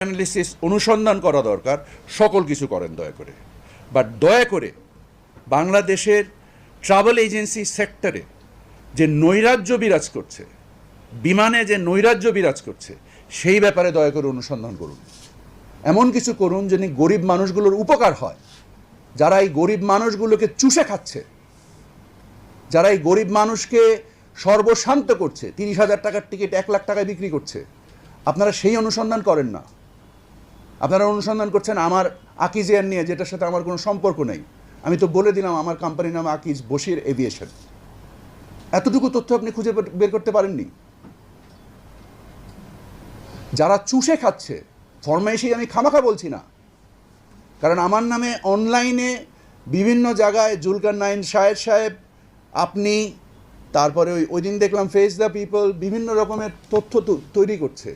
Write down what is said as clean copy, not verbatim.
Analysis অনুসন্ধান করা দরকার, সকল কিছু করেন দয়া করে। বাট দয়া করে বাংলাদেশের ট্রাভেল এজেন্সি সেক্টরে যে নৈরাজ্য বিরাজ করছে, বিমানে যে নৈরাজ্য বিরাজ করছে, সেই ব্যাপারে দয়া করে অনুসন্ধান করুন। এমন কিছু করুন যেন গরিব মানুষগুলোর উপকার হয়, যারা এই গরিব মানুষগুলোকে চুষে খাচ্ছে, যারা এই গরিব মানুষকে সর্বশান্ত করছে, 30,000 টাকার টিকিট 1 লাখ টাকায় বিক্রি করছে। আপনারা সেই অনুসন্ধান করেন না, আপনারা অনুসন্ধান করছেন আমার আকিজ এয়ার নিয়ে, যেটার সাথে আমার কোনো সম্পর্ক নেই। আমি তো বলে দিলাম আমার কোম্পানির নাম আকিজ বশির এভিয়েশন। এতটুকু তথ্য আপনি খুঁজে বের করতে পারেননি? যারা চুষে খাচ্ছে, ফরমাইশি আমি খামাখা বলছি না, কারণ আমার নামে অনলাইনে বিভিন্ন জায়গায় জুলকারনাইন শাহেদ সাহেব, আপনি, তারপরে ওই দিন দেখলাম ফেস দ্য পিপল বিভিন্ন রকমের তথ্য তৈরি করছে।